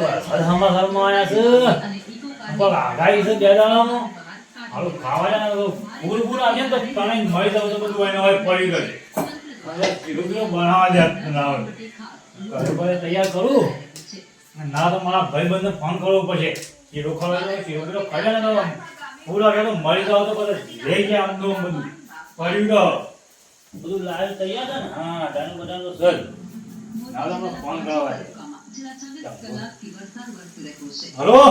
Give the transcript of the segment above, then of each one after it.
સમાચારમાં આયા છે પણ આગાહી છે બેડામાં હાલું ખાવાના પૂરપૂર આવીએ તો તને મળી જાવ તો બધું એને હોય પડી ગયું હવે કિલો કિલો બનાવવા દે ના હોય ઘરે ઘરે તૈયાર કરું ના તો મારા ભાઈબંધને ફોન કરવો પડશે કિલો ખવડાવે કિલો કિલો ખાઈ ને તો પૂરા કે તો મળી જાવ તો પછી લઈ ગયા આમ બધું પડી ગયો બધું લાવ્યો તૈયાર છે ને હા તારું બધાનો સર ના તો ફોન કરવા હલો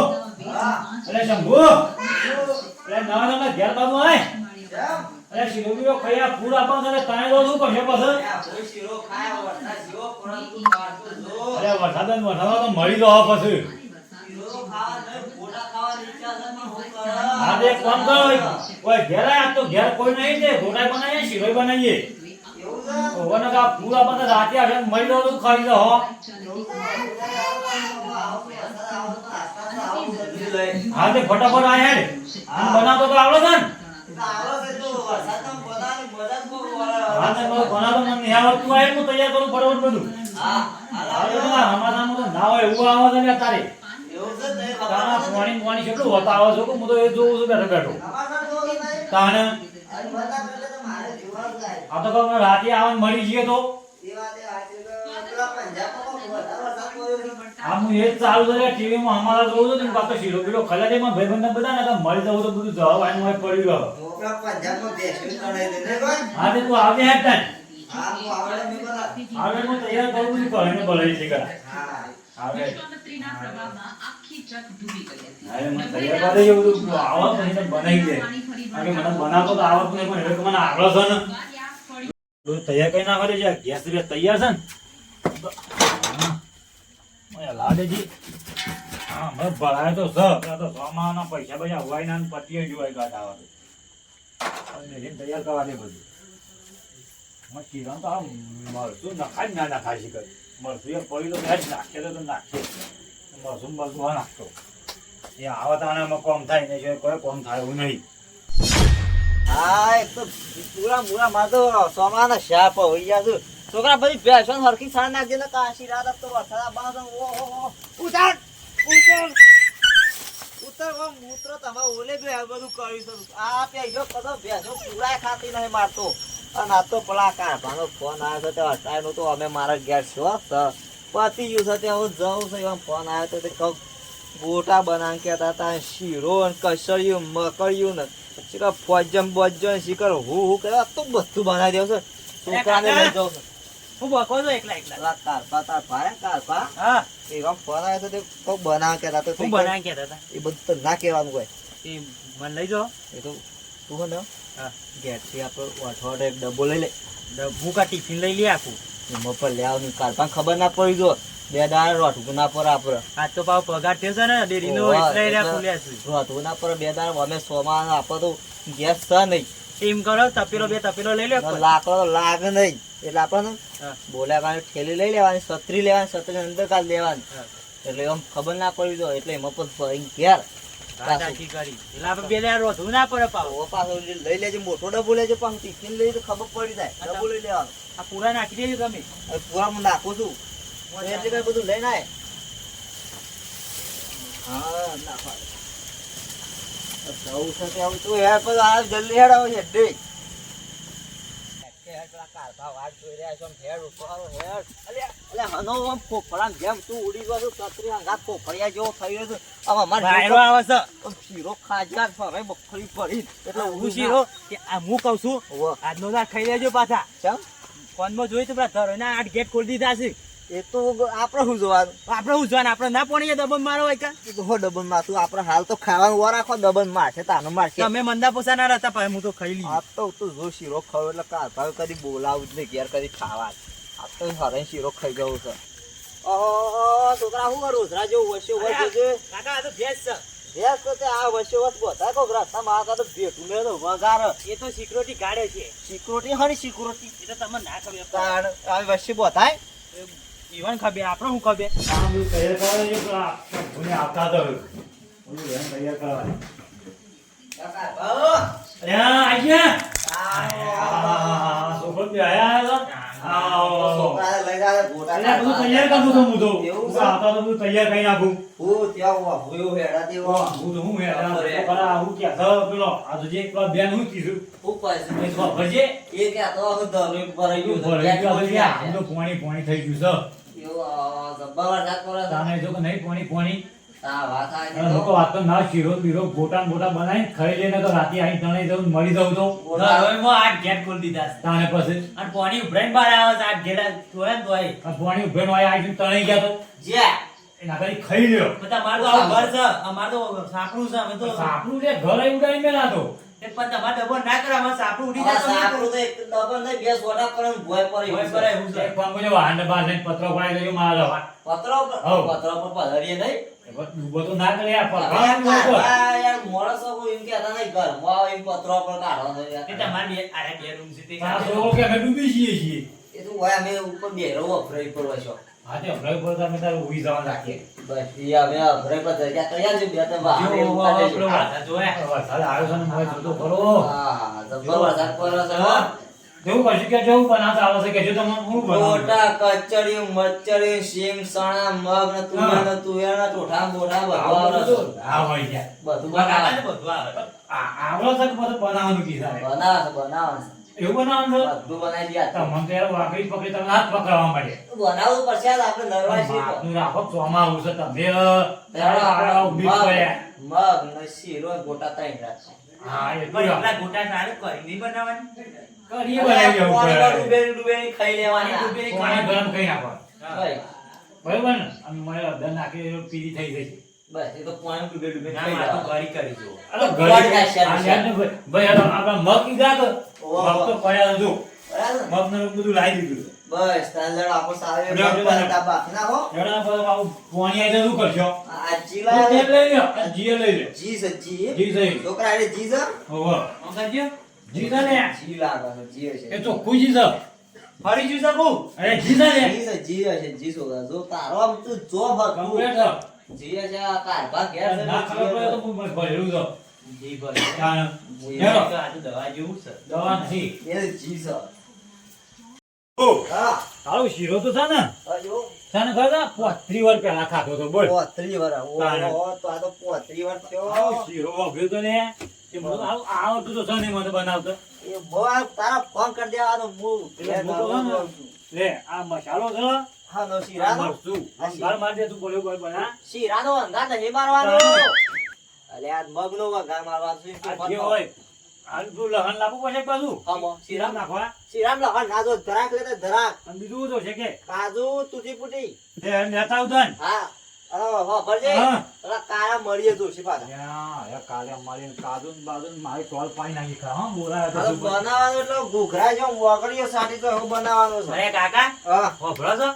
અરે શંભુ અરે ના ના ઘેર બાબુ આય અરે શીરો બીરો ખયા પૂર આપો ને તાણે તો શું કરશે પછી કોઈ શીરો ખાય વરસાદ જીવો પરંતુ કાઢતો જો અરે વરસાદ તો મળી દો પછી શીરો ખાવા ને ફોટા ખાવા ઈચ્છા છે પણ હું કર આ દે કોણ કરો ઓય ઘેર આ તો ઘેર કોઈ નહીં દે ફોટા બનાવીએ શીરો બનાવીએ એવું છે ઓને કા પૂર આપો ને રાતે આવે મળી દો તો ખાઈ દો હો હા તે ફટાફટ આ હેડ બનાવતો તો આવડો છે ને આવડો છે તો વરસાદ તો બનાવવાની મદદ કો હા તે બનાવતો મને નહીં આવડતું આ હું તૈયાર કરું ફટાફટ બધું હા આ અમારામાં તો ના હોય એવું આવાજ ને તારે એવું છે તે તારા પાણી કેટલું હોતા આવો છો કે હું તો એ જોઉં છું બેઠો બેઠો તાને આ તો કહું રાતે આવન મળી જઈએ તો એ વાતે પેલા પંજાબમાં આ હું એ ચાલુ છે ટીવી માં અમારા જોઉં છું ને પાછો શીરો બીરો ખલા માં ભાઈબંધ બધા ને મળી જવું તો બધું જવાબ આનું હોય પડી ગયો મોકલા પંજાબમાં બેસી કરે ને હા તે તું આવજે હેડ તન હા હું આવડે મે બરા આવડે હું તૈયાર કરું છું કરીને બોલાવી છે કરા હા આવે પ્રધાનમંત્રીના પ્રભાવમાં આખી ટ્રક ડૂબી ગઈ હતી અરે મને તૈયાર કરે એવું આવત નહીં તો બનાવી દે કારણ કે મને બનાવતો તો આવત નહીં પણ હવે મને આગળ છે ને બધું તૈયાર કરી નાખો છે ગેસ બે તૈયાર છે ને લાડેજી હા મને ભરાય તો તો સોમાના પૈસા બધા હવાઈના પતિએ જોવાય ગાડા આવે અને તૈયાર કરવા દે બધું મને કિરણ તો આ મરચું નખાય ના નખાય છે કઈ મરચું એક પડી તો મેં નાખીએ તો નાખીએ મરચું હા નાખતો એ આવતાણામાં કોમ થાય ને કોઈ કોમ થાય એવું નહીં હા એક તો પૂરા મૂરા માં તો સોમાના શાપ હોય ગયા છું છોકરા બધી ભેંસો હરખી સાણ નાખજે ને કાશી રાત તો વરસાદ બાદ ઓહો ઉતાર ઉતર મૂત્ર તમારે ઓલે બે બધું કર્યું છે આ પેજો કદો ભેંસો પૂરા ખાતી નહીં મારતો અને આ તો પેલા કારભાનો ફોન આવ્યો છે તે અત્યારનો તો અમે મારા ઘેર છો પતી ગયું છે ત્યાં હું જઉં છું એમ ફોન આવ્યો તો તે કહું ગોટા બનાવી કહેતા હતા શીરો ને કસળિયું મકળિયું ને શીખર ફોજમ બોજમ શીખર હું કરવા તો બધું બનાવી દેવું છે છોકરાને લઈ જાઉં છું હું બકો છો એકલા કારપા તાર ભાઈ કારપા હા એ ફોન આવ્યો તો તે કોક બનાવ કહેતા તો બનાવી કહેતા હતા એ બધું તો ના કહેવાનું કોઈ એ મને લઈ જાઓ એ તો તું હો ને હા ગેસથી આપણે અઠવાડિયે એક ડબ્બો લઈ લે ડબ્બું કા ટિફિન લઈ લે આખું એમાં પર લે આવની કારપા ખબર ના પડી જો બે દાડા રોટું ના પર આપડે આ તો પાવ પગાર થયો છે ને ડેરીનો એટલે રહ્યા ખુલ્યા છે રોટું ના પર બે દાડા અમે સોમાં આપો તો ગેસ છે નહીં એમ કરો તપેલો બે તપેલો લઈ લે લાકડો લાગ નહીં એટલે આપણે બોલ્યા કારણે ઠેલી લઈ લેવાની છત્રી લેવાની છત્રી અંદર કાઢ લેવાની એટલે એમ ખબર ના પડી જો એટલે એમાં પણ ઘેર લઈ લેજે મોટો ડબ્બો લેજો પણ ટિફિન લઈ તો ખબર પડી જાય ડબ્બો લઈ લેવાનું આ પૂરા નાખી દેજો તમે પૂરા હું નાખું છું એટલે કઈ બધું લઈને આય હા નાખવા જવું છે ત્યાં તું હેડ પર આ જલ્દી હેડ આવે છે દે એ તો આપડે શું જોવાનું આપડે ના પોણીએ દબન મારો હોય કા દબન મારતું આપડે હાલ તો ખાવાનું વાર રાખો દબન મારશે તાનો મારશે તમે મંદા પોસા ના રહેતા પણ હું તો ખાઈ લીધું આ તો તું જો શીરો ખાવ એટલે કારભાવ કદી બોલાવું જ નહીં ઘેર કદી ખાવા આ તો હરે શીરો ખાઈ ગયો છે ઓહો છોકરા શું કરું રોજરા જેવું વસ્યો જોજે કાકા આ તો ભેંસ છે ભેંસ તો તે આ વસ્યો વસ બોતા કો રસ્તા માં તો ભેટું લે તો વગાર એ તો સિક્યુરિટી ગાડે છે સિક્યુરિટી હરી સિક્યુરિટી એ તો તમને ના ખબર તાણ આ વસ્યો બોતાય ઈવન ખબે આપણો હું ખબે કામ તૈયાર કરે છે તો મને આવતા તો ઓલું ધ્યાન તૈયાર કરવાનું કાકા ભાવ અરે આઈ ગયા આ સોફત બે આયા છોકરાને લઈ જાય ગોટા એટલે બધું તૈયાર કરું છું હું તો. એવું હું છે? આવતા તો બધું તૈયાર કરી નાખું. હું ત્યાં વાપર્યું હેડાથી હું તો હું યાર તો ખરા હું કે પેલો આ તો જે પેલા બેન હું કીધું હું પાછું એ તો ભરજે એ કહેતો હતો ધરું ભરાઈ ગયું ઉપર છે. આમ તો પાણી થઈ ગયું છે એવું જબ્બર વરસાદ પડે છે. તાને જો કે નહીં પાણી હા, વાત આ છે અને તો. લોકો વાત તો ના શીરો બીરો ગોટા ને બોટા બનાવીને ખાઈ લઈને તો રાતે આવીને તણાઈ જવું મળી જવું તો ગોટા- ઘરોમાં આઠ ગેટ ખોલી દીધા છે. તાને પછી અને પાણી ઉભરાઈને બહાર આવે છે. આઠ ગેલા જોયા ને તોય. આ પાણી ઉભે નો આવીને તણાઈ ગયા તો જ્યાં. એના કરી ખાઈ લ્યો બધા અમારું તો આવું ઘર છે. અમારું તો સાંકડું છે. અમે તો સાપડું લે ઘર ઉડાડી મેલા તો એ પણ તમારે ડબ્બો ના કરે. અમારે સાંકડું ઉડી આ જાય તો સાપડું તો એક ડબલ નહીં, બે સોડા પડે ને ભોંય પડે ભોંય એવું પડે છે. એવું છે. એક કામ કરજો હાંડ બાર લઈને પત્રો પડાઈ દેજો મારા પત્રો પર- હઉ. પત્રો પર પધરીએ નહીં. ડૂબો તો ના કરે યાર હવે પણ યાર યાર મોણસો કોઈ એમ કહેતા નહીં, ઘરમાં આવો એમ પત્રો પર કાઢવાનો છે યાર. એ તમારે બે રૂમ છે તે છોકરો કે અમે ડૂબી છીએ એ તો હોય અમે ઉપર બેરો વપરાઈ પડવા છો. હા તે હમણાં ઉપર તમે તારે ઉભી જવા રાખીએ બસ એ અમે વપરાઈ પર જગ્યા તૈયાર છે, બે ત્રણ વાહન જો ઉભા થઈ આપણો જાય. વાળા જોયા. વરસાદ આવ્યો છે ને મોય જોતો ખરો હા, જબ્બર વરસાદ પડે છે હો. જેવું કરશું કે જેવું બનાવતા આવે છે કે જો તમને હું બનાવું ગોટા, કચરી, મચરી, સિંગ, સણા, મગ ને તુવેર ને ચોઠા બોઠા બધું આવડે છે. હા હોય ગયા બધું બગાડા ને બનાવે બધું આવે. આવડો છે કે બધું બનાવવાનું કીધા છે. બનાવે છે. એવું બનાવવાનું છે બધું બનાવી દે. તો મને તો યાર વાકડી પકડી તમને હાથ પકડવા મળે બનાવવું પડશે યાર, આપણે નરવા છીએ તો. આપનું રાખો ચોમા આવું છે તમે ત્યારે આપણે ઊભી પડ્યા. મગ ને શીરો ને ગોટા ત્રણ રાખો. હા એ પણ એટલા ગોટા સારું કરી નહીં બનાવવાની. કરીએ બનાવી જવું પાણીમાં પડે. ડૂબેલી ડૂબેલી ખાઈ લેવાના. ડૂબેલી પાણી ગરમ કરી નાખો ભાઈ, બરાબર ને અને મને અડધા નાખી પીરી થઈ જશે બસ એ તો પાણીમાં ડૂબેલી ડૂબેલી ના, ખાઈ મારે તો લેવાના. ઘરી કરી જુઓ. અરે તો ઘરે ગોળ ખાય છે, આ યાર ને ભાઈ આ આપણા મગ કીધા તો ઓહો. મગ તો પડ્યા જો બરાબર ને? મગ ને બધું લાવી દીધું બસ તાંદળ આપો સારો એવો બરાબર, મગ બરાબર. પાતા બાફી નાખો. જણા પર આવું પાણી આવી શું કરશો આ જીલા તે લઈ લ્યો આ જીએ લઈ લ્યો જી છે જી. જી સહી છોકરા એટલે જી છે. ઓહો શું કરજો? જી છે ને જી લાગે છે, જી એ છે. તો કુજી છે ફરી જુ શકું? અરે જી છે ને જી છે, જી છે, જી છોકરા. જો તારો આમ તું જો ભરતું. કમ્પ્લીટ છે જી છે, આ કારભા ઘેર છે, ના ખબર પડે તો જી હું બસ ભરેલું છે જી ભરી. કારણ જી. હેરો તો આ તો દવા જેવું છે. દવા નથી છે. એ જી છે. ઓ હા, તારો શીરો તો છે ને હજુ તને ખબર 35 વાર પહેલા ખાતો તો બોલ 35 વર્ષ. તાણે. ઓહો, તો આ તો 35 વર્ષ થયો. આવો શીરો વાગ્યો તો ને એ બધું આવડતું તો છે ને મને બનાવતો એ બહુ આ તારા ફોન કરી દેવાનો હું એટલે હું તો છે ને, લે આ મસાલો છે હા નો આ શીરાનો મરચું અંગાર મારી દે તું બોલ્યો બોલ બના શીરાનો વંગાર નહીં મારવાનો. અલે આ મગનો વંગાર મારવાનો છે. આ જે હોય આ તું લહણ લાવવું પડશે પાછું હમો શીરા શીરામ નાખવા શીરામ લખા ના જો ધરાક લેતા ધરાક અને બીજું તો છે કે કાજુ તૂટી ફૂટી. તે નેતા ઉદન હા હો ભરજે. હા. ઓલા કાળા મળીએ જોશી પાછા. યા કાલે અમારી કાજુ ને બાજુ ને મારી ટોલ પાઈ નાખી ખા હા બોલાયો આ તો તો બનાવવાનો એટલે ઘૂઘરા જેમ વગડીઓ સાટી તો એવું બનાવવાનો છે. અરે કાકા હા હોભળો છો?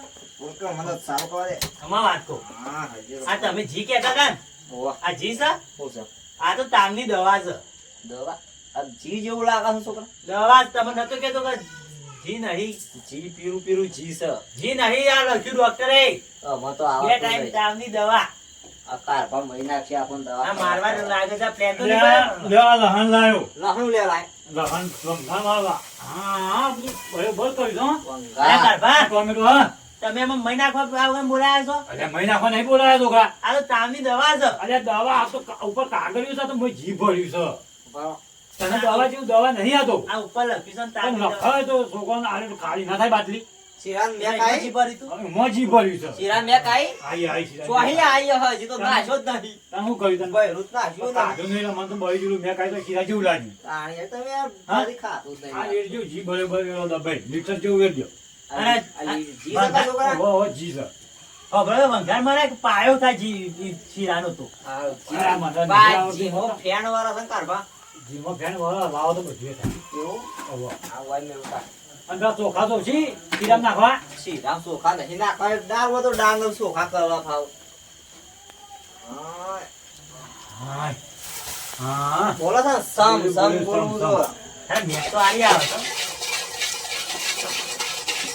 ઉલટો મને સારું કરે. આમાં વાત કહું. હા હજી આ તમે જી કહેતા હતા ને? ઓવા આ જી છે? હું છે આ તો તામની દવા છે. દવા આ જી જેવું લાગે છે છોકરા. દવા જ તમે નતો કહેતો કે જી નહીં? જી પીરું પીરું જી છે. જી નહીં આ લખ્યું ડોક્ટરે. આમાં તો બે આવડતું ટાઈમ નહીં. તાવની દવા. આ કારભા મહિના છે આપણને દવા આ મારવા લાગે છે પ્લેન તો લે નહીં બરાબર? લે આ લહણ લાયો લહણું લેવાય. લહણ રમતા મારવા હા બરોબર કરી દો અરે વંગાર. કારભા, ટોમેટો હા તમે એમાં મહિના બોલાયા છો? અરે મહિના કો નહીં બોલાયો છોકરા આ તો તાવની દવા છે. અરે દવા આ તો ઉપર કાગળિયું છે તો મેં જીભ ભર્યું છે બરાબર. તને દવા જેવું દવા નહીં આતો આ ઉપર લખ્યું છે ને પણ તાવની દવા. લખાય તો છોકરાને આને તો ખાલી ના થાય બાટલી શિરાન મેં મેં ખાઈ. જી ભરી તું. હવે મોં જીભ ભર્યું છે શિરાન મેં ખાઈ. આઈ ચોહી આઈ હજી તો નાશ્યો જ નહીં. તને શું કર્યું તને ભાઈ રૂત નાશ્યું નહીં. કાઢું નહીં એટલે મને તો બળી ગયેલું મેં કાંઈ તો ખીરા જેવું લાગ્યું તાણી તમે યાર હા? બધી ખાતું જ આ નહીં. રેડજો જીભ બરાબર દબાઈ લીટર જેવું રેડજો આ જી સકા છોકરા. ઓહો જી સર હવે બરાબર વંગાર મારે એક પાયો થાય શીરાનો તો. આ આ મને નથી બા આવડતું. જી હો ફેણ વાળા છે ને કારભા. જીભમાં ફેન વાળા લાવો તો બધું થાય એવું? ઓહો. આ વાઈ મેં ઉતાર. અને પેલા ચોખા તો છે ખીરામાં નાખવા શિરામ ચોખા નહીં નાખવા. દાળ માં તો ડાંગર ચોખા કરવા ખાવ. હા. હાય. હા બોલો છે ને સમ સમ બોલવું તો. અરે મેં તો આલી આવે તો.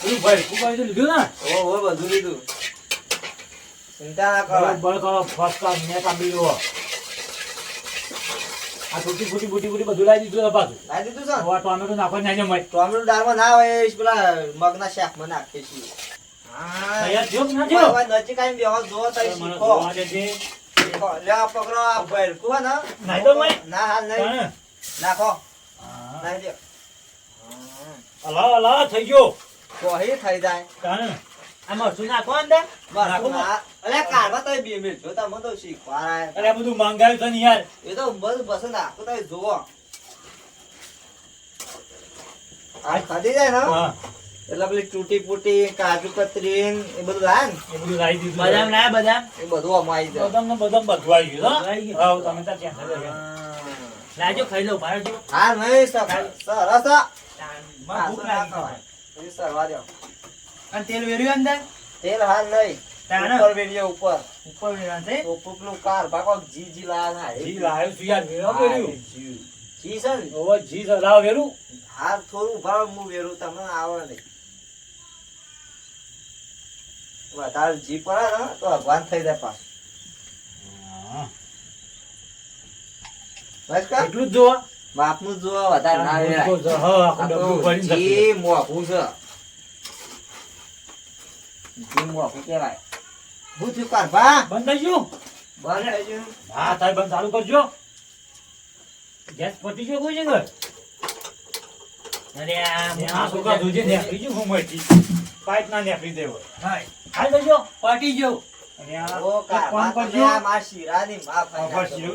પેલું ભાઈ તું ભાઈ તો લીધું ને ઓ બધું લીધું. ચિંતા ના કરો. બરાબર કરો ફર્સ્ટ ક્લાસ મેં કાપી લો આ છોટી ફૂટી બધું લાવી દીધું છે પાછું. લાવી દીધું છે? હવે આ ટોમેટો નાખો ને મય. ટોમેટો દાળમાં ના હોય એ પેલા મગના શાકમાં નાખીએ છીએ. તૈયાર થયો કે ના થયો? હવે નજીક આવીને બેહો, જોવો તઈ મને શીખો. જોવા દેજે. શીખો. લે આ પકડો આ ભરકું હે ને? નાઈ દો મય. ના હાલ નહીં. તાણે. નાખો. હા. નાખી દો. અલા થઈ ગયો. કોહી થઈ જાય. તાણે. આ મરચું નાખો અંદર. બસ ના. અલ્યા કાઢવા તઈ 2 મિનિટ જો તમે તો શીખવાડાય. અરે આ બધું મંગાવ્યું છે ને યાર. એ તો બધું પસંદ આખું તઈ જોવો. આ ખાધી જાય ને હા એટલે પેલી તૂટી ફૂટી કાજુ કતરી એ બધું લાય ને એ બધું લાવી દીધું. બદામ લાયા બદામ. એ બધું આમાં આવી જાય. બદામ ને બદામ બધું આવી ગયું હો? બધું આવી ગયું. હા તમે ત્યાં ત્યાં થઈ ગયા. લાજો ખાઈ લો ભારત જો. હા નહીં સરસ હા, ભૂખ ના લાગી ખવાય. પછી સરવા દો. અને તેલ વેર્યું અંદર. તેલ હાલ નહીં તાણે. ઉપર વેરીએ ઉપર ઉપર વેરવાનું છે. ઉપરનું કાર ભાગો જી લાયા ના જી લાવ્યો છું યાર. વેરો વેર્યું. જી છે ને ઓવે જી છે. લાવ વેરું. હાલ થોડું ઉભા રહો, હું વેરું તમને આવડે નહીં. વધારે જી પડે ને તો ભગવાન થઈ જાય પાછું. હા. બસ કા એટલું જ જોવા. બાપનું જ જોવા વધારે ના વેરાય. હા આખું આ તો ડબ્બું ભરીને જતું રહે. જી મોઘું છે. જી મોઘું કહેવાય. હું થયું કારભા? બંધ થઈ ગયું. બંધ થઈ ગયું. હા થાય બંધ ચાલુ કરજો. ગેસ પતી ગયો કોઈ જગ્યાએ. અરે આ છોકરા જોજે નેકળી ગયું હું મળતી. પાઇપ ના નેકળી દેવો. હાય. હાલ દેજો. પટી ગયો. અને આ ઓ એક કામ કારભા કરજો. તમે આ મારા શીરાની માં ખાઈ ખબર નાખો. છે.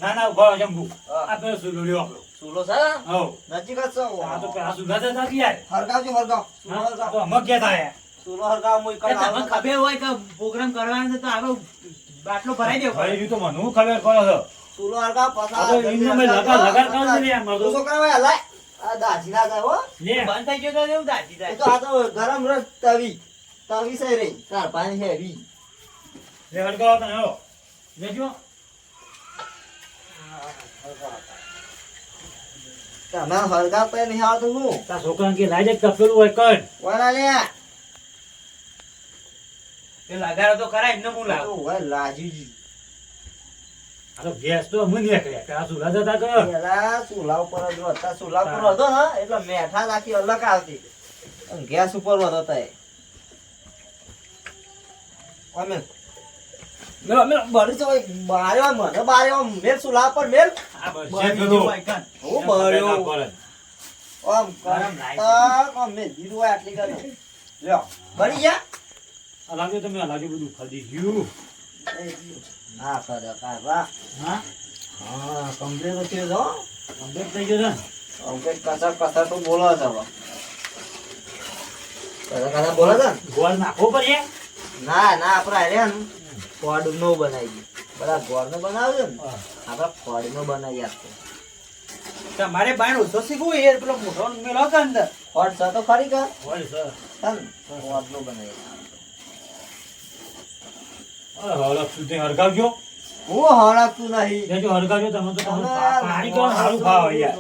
ના ના ઉભા રહો જંબુ. હા. આ પેલો સુલો લ્યો આપણો. ચૂલો છે? હઉ. નજીક જ છે. આ તો પેલા સુલા તો નથી યાર. હરગાવજો હરગાવ. ચૂલો હા, હરગાવ. તો અમક ગયા તા યાર. ચૂલો હરગાવ હું એ તમને ખબર હોય કે પ્રોગ્રામ કરવાનો છે તો આવો બાટલો ભરાઈ દેવો ભાઈ પડે. ઈ તો મને હું ખબર પડે છે. ચૂલો હરગાવ આ તો એમને મેં લગાડ કરો છો ને યાર મારું. શું છોકરા ભાઈ હલાય? આ દાજી ના જાય હો. લે. બંધ થઈ ગયો તો એવું દાજી એ જાય. તો આ તો ગરમ રસ તવી. તવી છે રે. કારભાની હેવી. લે હળગાવો તને હો. લેજો. તમે હરગાવ પે નહીં આવતું હું. તાર છોકરાને કે લાઈ દે તપેલું હોય કર. વાલા લે. એ લગાડો તો ખરા એમને હું લાવું. ઓય લાજીજી. આ તો ગેસ તો અમને નીકળ્યા કે આ સુલા જતા કર. પેલા ચૂલા ઉપર જ હતા. ચૂલા ઉપર હતો ને એટલે મેઠા આખી અલગ આવતી. અને ગેસ ઉપર હતો તય. અમે મેલો મેલો બળી તો બારે મને બારે મેલ ચૂલા પર મેલ. આ બસ બળી છે ગયો આઈકન. હું બળ્યો. બળ્યો. આમ ગરમ કરતા આમ મેં દીધું હોય આટલી કરી. લ્યો બળી ગયા. આ લાવજો તમે આ લાવજો બધું ખરી ગયું. હા કરે કારવા. હા હા કમ્પ્લેટ તો થયો છો. કમ્પ્લીટ થઈ ગયો છે. કમ્પ્લેટ કસર તો બોલો છે હવે. કસર બોલો છે ને? ગોળ નાખવો પડે. ના ના આપણે હારે ને ફોડ નો બનાવી બધા ગોળ નો બનાવ્યો ને આપણે ફોડ નો બનાવી આપતો. તમારે બાણ ઓછો શીખવું એ પેલો મોટો મેલો કે અંદર. ફોડ છે તો ખરી કર હોય સર. ફોડ નો બનાવી. હળક સુધી હરગાવજો. હું હળકતું નહીં. લેજો હરગાવજો તમે તો તમને તમે પાણી તો સારું ખાવ યાર.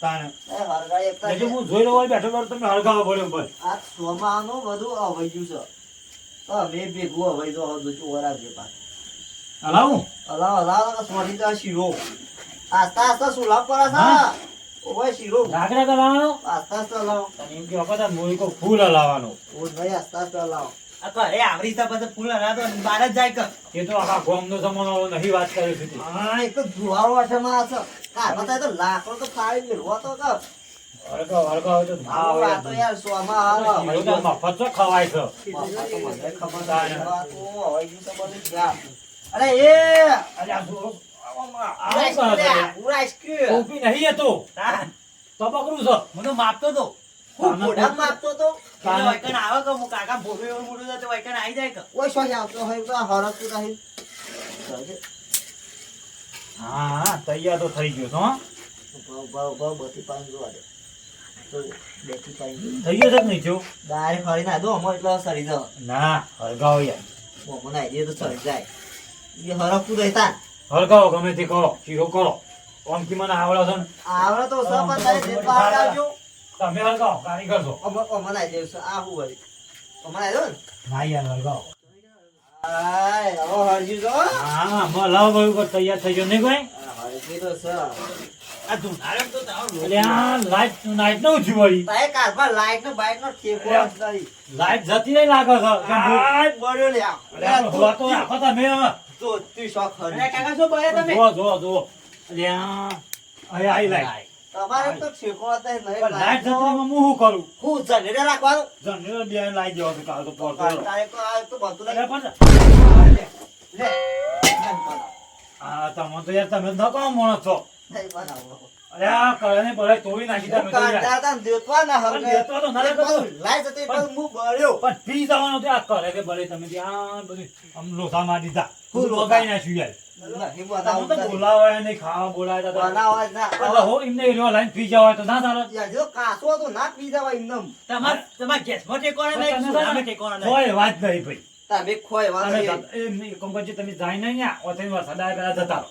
તાણે. એ હળગાઈ એકતા લેજો છે. હું જોઈ રહ્યો હોય બેઠો બેઠો તમે હરગાવો પડ્યો બસ. આ સોમાનું બધું અવૈયું છે. મેં ભેગું અવૈ તો બધું વરાવજે પાછું. હલાવું. હલાવ હલાવ તો સોરી તો શીરો. આસ્તા આસ્તા સુલા પર છે. હા. ઓય શીરો. લાકડા તો લાવવાનો. આસ્તા આસ્તા લાવ. અને એમ કે વખત મોઈ કો ફૂલ હલાવવાનો. ઓ ભાઈ આસ્તા આસ્તા લાવ. આ ઘરે આવરી રીતના પછી ફૂલ હલાતો બહાર જ જાય કે. એ તો આખા ગામનો જમાનો નહીં વાત કરે છે. હા એક તો જુવાળો આઠમાં છે. કારમાં તો લાકડો તો ફાડી મેળવો તો કર. હરગાવ તો ભાવ આ તો યાર સોમાં હાલો. મફત તો ખવાય છે. બાપા તો મને ખબર તારે. નથી. આ તો હવાઈજી તો બધું જ્યાં. અરે એ અરે આ છોકરો ઉરાઈશ આવું કરે છે. ઉરાઈશ કે. ટોપી નહીં હતો. હા. તબકરું છે. હું તો માપતો તો. હું ઘોડા માપતો તો. એટલે વાઈકણ આવે કે હું કાકા ભોગવે એવું મોટું છે તો વાઈકણ આવી જાય કે. ઓય શું આવતો હોય તો હરકતું નહીં. હા તૈયાર તો થઈ ગયો છો હો? ભાવ બધી પાણી જોવા દે. તો બેઠી પાણી થઈ ગયો છે કે નહીં થયો? ડાયરેક્ટ ફરી ના દો અમર એટલે સરી જાવ. ના હરગાવો યાર. મને આઈડિયા તો સરી જાય. એ હરકતું રહેતા. હરગાવો ગમે તે કરો શીરો કરો. ઓમથી મને આવડે છે ને. આવડે તો સપન થાય તે બહાર આવજો. તમે હરગાવો કારીગર છો. મને આઈ દેવ આ હું વળી. મને આઈ દો ને. ના યાર હરગાવો. આય હવે હરજી જો. હા લાવ ભાઈ ઉપર તૈયાર થઈ ગયો નહીં કોઈ? હરજી એ તો છે. આ ધુનારે તો તારો લોક. અલ્યા લાઈટ નું થયું વળી તારે કારભાર લાઈટ નો બાઈટ નો ઠેકો જ નહીં. લાઈટ જતી નહીં લાગે છે આ બળ્યો લે આ. અલ્યા જોવા તો રાખો તમે હવે. તો તું શોખ અરે ખરી. કાકા શું બોલ્યા તમે? જો અલ્યા અહીં આઈ લાઈટ તમારે તો ઠેકો જ નહીં. પણ લાઈટ જતી રહીમાં હું શું કરું હું જનરેટર રાખવાનું. જનરેટર બે લાઈ દેવા છે કાલ તો પડતો તારે તો આ તો બધું અલ્યા નહીં. પણ લે. આ તમે તો યાર તમે ન કોણ માણસ છો નહીં બનાવો. અલ્યા કરે ને ભલે તોડી નાખી તમે તો યાર. કાંટા હતા ને દેતવા ના પણ હવે. દેતવા તો ના દેતો. લાઈટ હતી એટલે હું બળ્યો. પણ પી જવાનું આ કરે કે ભલે તમે ત્યાં બધું આમ લોસા મારી દીધા હું હું લોસા? લગાઈ નાખ્યું યાર નહીં તમે બનાવું તો નથી. બોલાવાય નહીં ખાવા બોલાય તો બનાવવા જ ના. એટલે હો એમને એનો લાઈન પી જવાય તો ના ચાલે યાર, જો કાચો હતો ના પી જવાય એમનેમ. તમાર ગેસમાં ટેકોણે નહીં, તમે ચૂલામાં ટેકોણે નહીં. કોઈ વાત નહીં ભાઈ તમે ખોય તમે વાંધો એમ કંકોત્રી તમે જાય નહીં ન્યા ઓથે વરસાદ આવે પેલા જતા રહો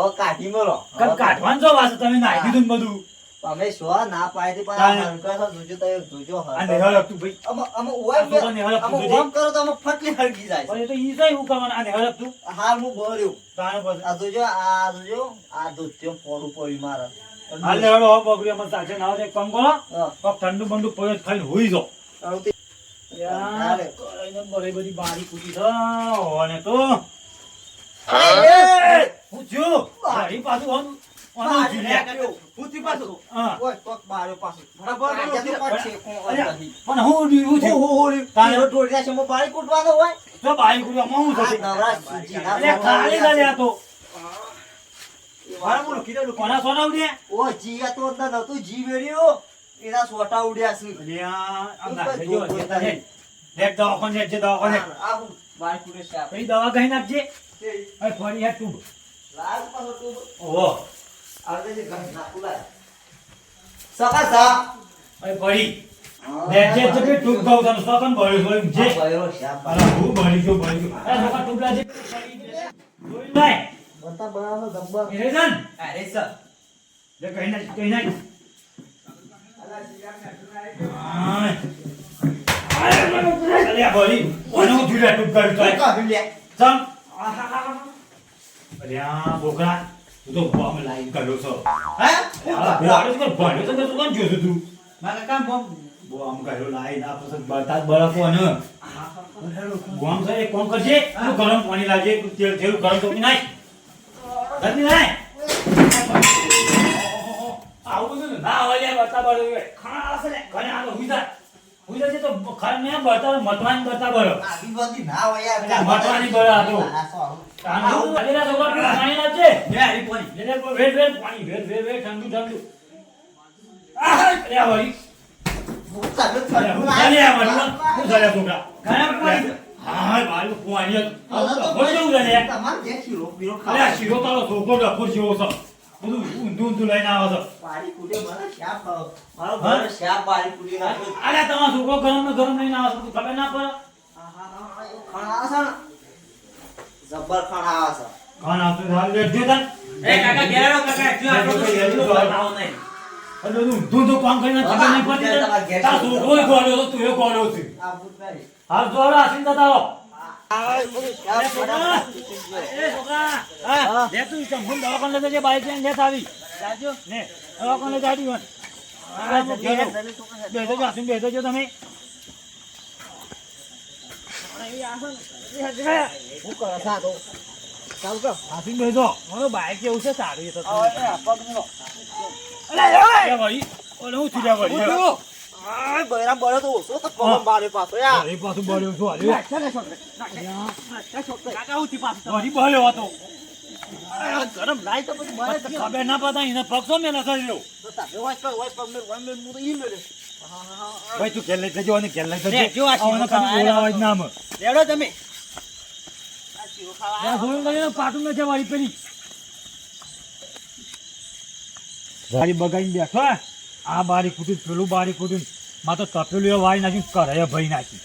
હવે કાઢી મળો. કઈ કાઢવાનું જો વાસે તમે નાખી દીધું ને બધું તમે શું ના પાડી પણ તાને. આ હરકત જોજો તો એ જોજો આ હરકત. નેહળ આપતું ભાઈ અમે ઓય આ તો તને હરકત અમે જોજે. ઓમ કરો તો અમે ફટલી હરકી જાય પણ એ તો ઈ જાય હું કરવાનું આ નેહળ આપતું હાલ હું ભર્યું. તાણે પછી આ જોજો આ દૂધ પોડું પડી મારે. હાલ નેહળ હો બગડી અમાર સાચે ના આવે એક કામ કરો હા. કોક ઠંડુ બંડુ પડ્યો તો ખાઈને હુઈ જાઓ અવતી. યાર તારે. એને બધી બધી બારી કૂટી છે હોને તો એ! હું થયું બારી પાછું હોન ઓનું બારી થયું લે. લ્યા. પૂછી પાછું. હા ઓય, કોક બાર્યો પાછું. બરાબર, કાઢ્યા તો બરાબર. પણ છે, કોણ અલ્યા, નહીં. પણ હું દીવું હું, છું હું. તારે. હીરો ઢોળિયા છે, હું બારી કૂટવાનો હોય. તો બારી કૂટી આમાં હું આ થશે નવરા સૂજીના અલ્યા ખાલી સોના ગાલ્યા તો મારા બોલો, કીધેલું. કોના સોના ઉડ્યા ઓ જીયા તો અંદર નતું જી વેર્યો એના સોટા ઉડ્યા છે. અલ્યા આમ તું નાખજે તો જો જોતો જે નહીં. લેક દવાખાને લેક જે દવાખાને આ હું બારી કૂટે છે આપણે. કઈ દવા કઈ નાખજે તે હવે ફરી હેઠ તું લાલ પાછો તું ઓહો આવડે છે ઘર નાખું લાય. સકા સા. હવે ફરી લેક જે જે ટૂંક ગાવ તને સોકન ભર્યો હોય જે આ બૈરો છે, આ અરે હું ભરી ગયો આ સોકા ટુકડા જે જોઈ નાય બતા બનાવનો જબ્બર. એ રે જન અરે સર. લે કઈ નાખ અલ્યા ભરી ઓને હું જુલા ટૂંક ગાવ તો કાઢી લે. ચમ અલ્યા બોકરા તું તો બોમ લાઈન કર્યો છો હે? ભોળો તો ભોળો તો તું કોણ જોતું તું મારા કામ બોમ. બોમ કર્યો લાઈન આ પછી બરતાત બળકો ને બોમ છે એક કોમ કરજે તું ગરમ પાણી લાવજે તું તેલ તેલ ગરમ તો નાખ જલ્દી નાખ આવું બધું ના આવે યાર બરતા બળો ખાણા હશે ને ઘરે આ તો હુઈ જાય તો ખર ને બરતા મતવાની બરતા બળો આવી બધી ના હોય યાર. અલ્યા, મટવાની બળ આ તો. આ શું? આનું અજેલા છોકરા તું પાણી લાવજે લે, હરી પોની. લે વેટ પાણી વેટ ઠંડુ ઠંડુ અલ્યા વળી હું ચાલો અલ્યા, ઠંડુ હું લાય. ચાલ્યા વળી હું ચાલ્યા છોકરા ગરમ પાણી. હા ભાઈ પાણી હવે તો વળી જવું છે લે. તમારે જે શીરો બીરો અલ્યા ખાવાનો. શીરો તારો છોકરો ડફોર જેવો છે બધું ઊંધું લઈને આવે છે બારી કૂટે મને શાપ ખાવ. મારો હા? ઘર શાપ બારી કૂટી નાખ્યો. અલ્યા તમારો છોકરો ગરમ ને ગરમ લઈને આવે છે તું ખબર ના પડે ખાણા છે ને? જબ્બર ખાણા આવે છે. ખાન આવતું હાલ લેટ જો તાર એ કાકા ઘેરાડો કાકા. જો આટલું બધું શીરો બનાવો નહીં. એટલે ઊંધું કામ કરીને ખબર નહીં પડતી તાર છોકરો ગોળ્યો તો તું એ ગોળ્યો છે આ બૂટ પહેરી. હાલ જોડો આસીન જતા રહો આ બધું શાપ બનાવે. એ છોકરા હા લે તું ચંગુન દવાખાને લઈ જજે બાઈક લઈને લેત આવી જાજો ને દવાખાને લઈ જાડી વન બેસો જો આસીન બેસો જો તમે હું કરે છે આ તો? ચાલ કર. આસીન બેસો મારો બાઈક કેવું છે સારું એ તો હવે આ પગનો. એ વળી ઓલે હું થયા વળી આ બૈરા બળે તો ઓછો તો પવન બારે પાછો યાર. એ પાછું બળ્યો છું હાલ્યો કાકા હું થી પાછું. વળી બળ્યો હતો ગરમ લાય તો પછી બળે જ નહીં. ખબર ના પતા એને પગસો મેલા થયો તો તારે હોય પગ મેં હું તો ઈ મેલે. ભાઈ તું ઘેર લઈ જજો અને ઘેર લઈ જજો લે, જો આ શીરો આને ખાલી ખાવા બોલાવા જ ના આમ. લેવડો તમે. આ શીરો ખાવા ત્યાં જોયું કરીને પાટું નથી વાળી પેલી બારી બગાઈને બેઠો હે. આ બારી કૂટી પેલું બારી કૂટી માં તો તપેલું એ વાળી નાખ્યું કરે ભાઈ નાખી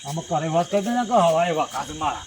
આમાં કરે વાત કરી દે ને કે હવાએ વખાત મારા